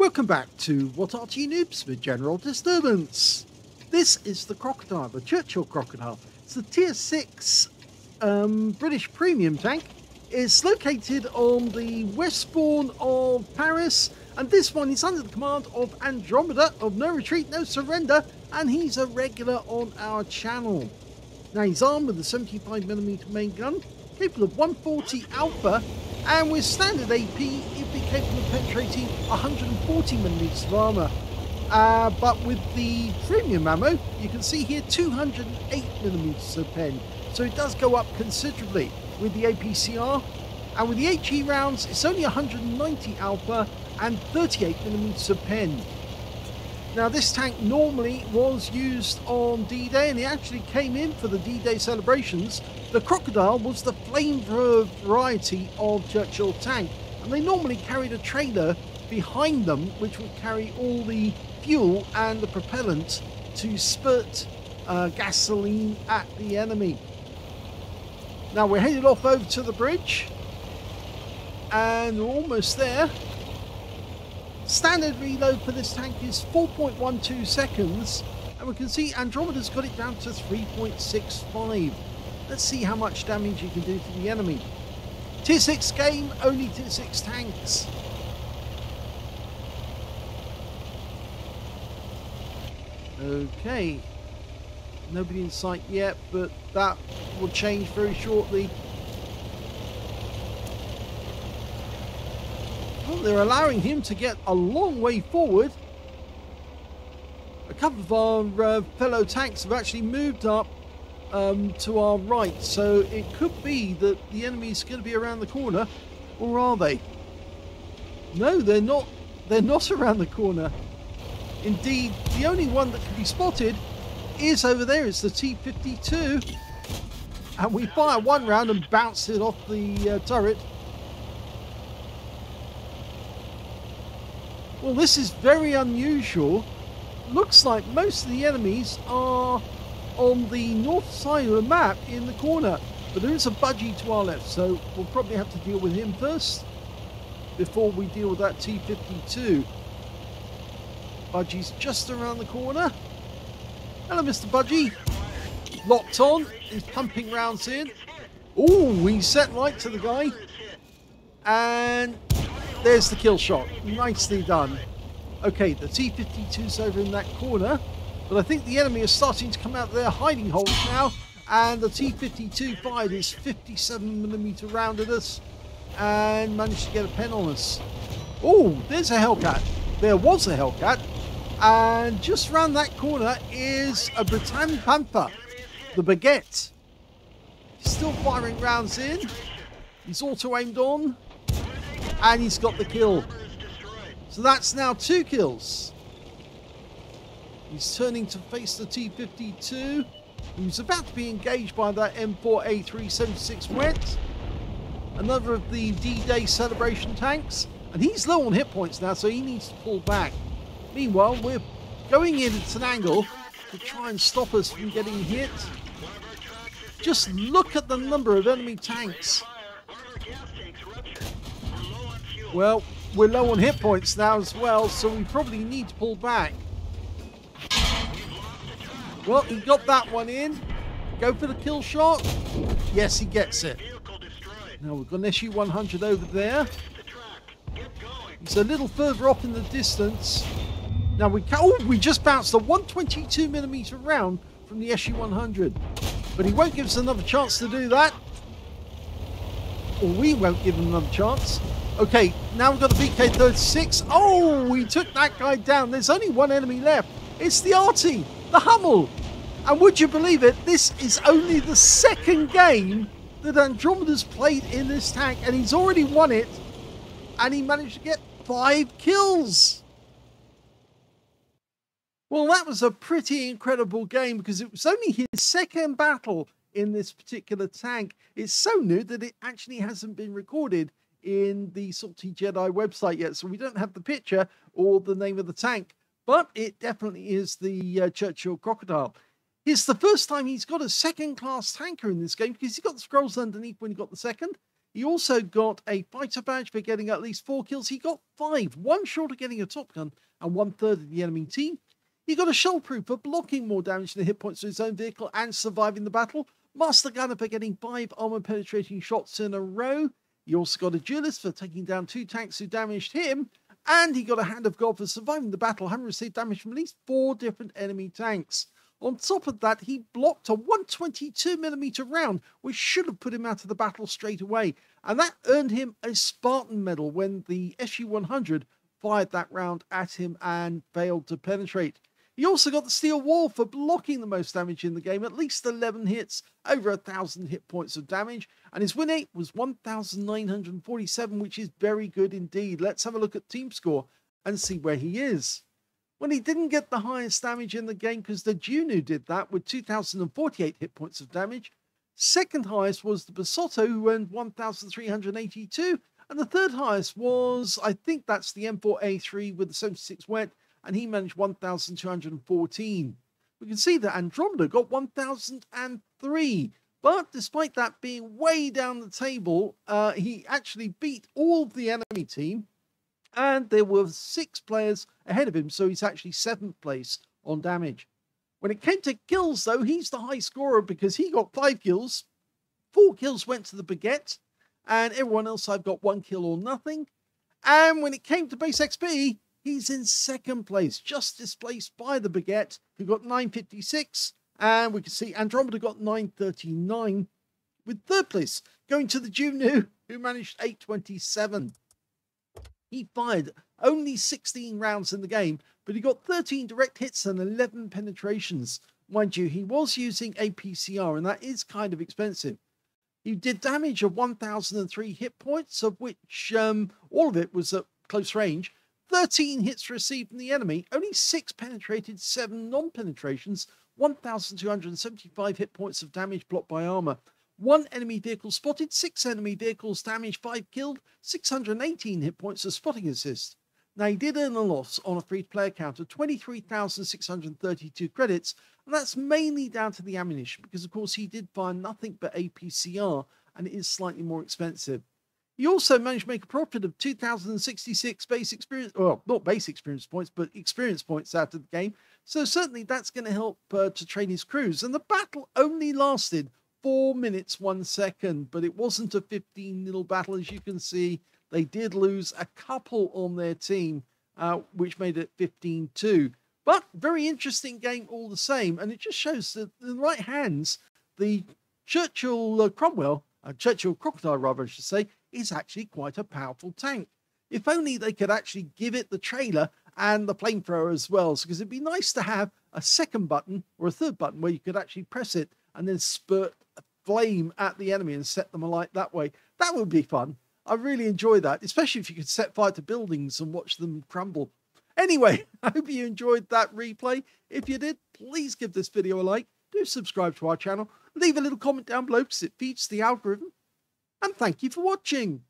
Welcome back to What Arty Noobs for General Disturbance. This is the Crocodile, the Churchill Crocodile. It's a Tier 6 British premium tank. It's located on the westbourne of Paris, and this one is under the command of Andromeda of No Retreat, No Surrender, and he's a regular on our channel. Now he's armed with a 75mm main gun, capable of 140 alpha, and with standard AP, it'd be capable of penetrating 140mm of armour. But with the premium ammo, you can see here 208mm of pen, so it does go up considerably with the APCR. And with the HE rounds, it's only 190 alpha and 38mm of pen. Now this tank normally was used on D-Day, and it actually came in for the D-Day celebrations. The Crocodile was the flamethrower variety of Churchill tank, and they normally carried a trailer behind them which would carry all the fuel and the propellant to spurt gasoline at the enemy. Now we're headed off over to the bridge, and we're almost there. Standard reload for this tank is 4.12 seconds, and we can see Andromeda's got it down to 3.65. Let's see how much damage you can do to the enemy. Tier 6 game, only Tier 6 tanks. Okay, nobody in sight yet, but that will change very shortly. Well, they're allowing him to get a long way forward. A couple of our fellow tanks have actually moved up to our right, so it could be that the enemy's going to be around the corner, or are they? No, they're not. They're not around the corner. Indeed, the only one that can be spotted is over there. It's the T-52, and we fire one round and bounce it off the turret. Well, this is very unusual. Looks like most of the enemies are on the north side of the map in the corner, but there is a budgie to our left, so we'll probably have to deal with him first before we deal with that T-52. Budgie's just around the corner. Hello, Mr. Budgie. Locked on. He's pumping rounds in. Oh, he set right to the guy. And there's the kill shot. Nicely done. Okay, the T-52's over in that corner, but I think the enemy is starting to come out of their hiding holes now, and the T-52 fired his 57mm round at us and managed to get a pen on us. Oh, there's a Hellcat. There was a Hellcat. And just round that corner is a Britann Panther, the Baguette. He's still firing rounds in. He's auto-aimed on. And he's got the kill. So that's now 2 kills. He's turning to face the T-52, who's about to be engaged by that M4A376 Wet, another of the D-Day celebration tanks. And he's low on hit points now, so he needs to pull back. Meanwhile, we're going in at an angle to try and stop us from getting hit. Just look at the number of enemy tanks. Well, we're low on hit points now as well, so we probably need to pull back. Well, he got that one in. Go for the kill shot. Yes, he gets it. Now we've got an SU-100 over there. He's a little further off in the distance. Now we just bounced a 122mm round from the SU-100. But he won't give us another chance to do that. Or we won't give him another chance. Okay, now we've got the VK-36. Oh, we took that guy down. There's only one enemy left. It's the Arty, the Hummel. And would you believe it, this is only the second game that Andromeda's played in this tank, and he's already won it. And he managed to get 5 kills. Well, that was a pretty incredible game, because it was only his second battle in this particular tank. It's so new that it actually hasn't been recorded in the Salty Jedi website yet, so we don't have the picture or the name of the tank, but it definitely is the Churchill Crocodile. It's the first time he's got a second-class tanker in this game, because he got the scrolls underneath when he got the second. He also got a fighter badge for getting at least 4 kills. He got 5, one short of getting a top gun and 1/3 of the enemy team. He got a shell proof for blocking more damage than hit points to his own vehicle and surviving the battle. Master gunner for getting 5 armor penetrating shots in a row. He also got a duelist for taking down 2 tanks who damaged him. And he got a hand of God for surviving the battle, having received damage from at least 4 different enemy tanks. On top of that, he blocked a 122mm round, which should have put him out of the battle straight away. And that earned him a Spartan medal when the SU-100 fired that round at him and failed to penetrate. He also got the steel wall for blocking the most damage in the game, at least 11 hits, over 1,000 hit points of damage. And his win rate was 1,947, which is very good indeed. Let's have a look at team score and see where he is. Well, he didn't get the highest damage in the game because the Juno did that with 2,048 hit points of damage. Second highest was the Basotto, who earned 1,382. And the third highest was, I think that's the M4A3 with the 76 wet, and he managed 1,214. We can see that Andromeda got 1,003. But despite that being way down the table, he actually beat all of the enemy team. And there were 6 players ahead of him, so he's actually 7th place on damage. When it came to kills, though, he's the high scorer because he got 5 kills. 4 kills went to the Baguette, and everyone else I've got 1 kill or nothing. And when it came to base XP, he's in 2nd place, just displaced by the Baguette, who got 956. And we can see Andromeda got 939, with 3rd place going to the Juno, who managed 827. He fired only 16 rounds in the game, but he got 13 direct hits and 11 penetrations. Mind you, he was using a PCR, and that is kind of expensive. He did damage of 1,003 hit points, of which all of it was at close range. 13 hits received from the enemy, only 6 penetrated, 7 non-penetrations, 1,275 hit points of damage blocked by armor. 1 enemy vehicle spotted, 6 enemy vehicles damaged, 5 killed, 618 hit points of spotting assist. Now, he did earn a loss on a free-to-play account of 23,632 credits, and that's mainly down to the ammunition, because of course he did fire nothing but APCR, and it is slightly more expensive. He also managed to make a profit of 2,066 base experience, well, not base experience points, but experience points out of the game, so certainly that's going to help to train his crews, and the battle only lasted 4 minutes, 1 second, but it wasn't a 15-0 battle. As you can see, they did lose a couple on their team, which made it 15-2. But very interesting game all the same, and it just shows that in the right hands, the Churchill Crocodile, rather, I should say, is actually quite a powerful tank. If only they could actually give it the trailer and the flamethrower as well, because it'd be nice to have a 2nd button or a 3rd button where you could actually press it and then spurt a flame at the enemy and set them alight that way. That would be fun. I really enjoy that, especially if you could set fire to buildings and watch them crumble. Anyway, I hope you enjoyed that replay. If you did, please give this video a like. Do subscribe to our channel. Leave a little comment down below because it feeds the algorithm. And thank you for watching.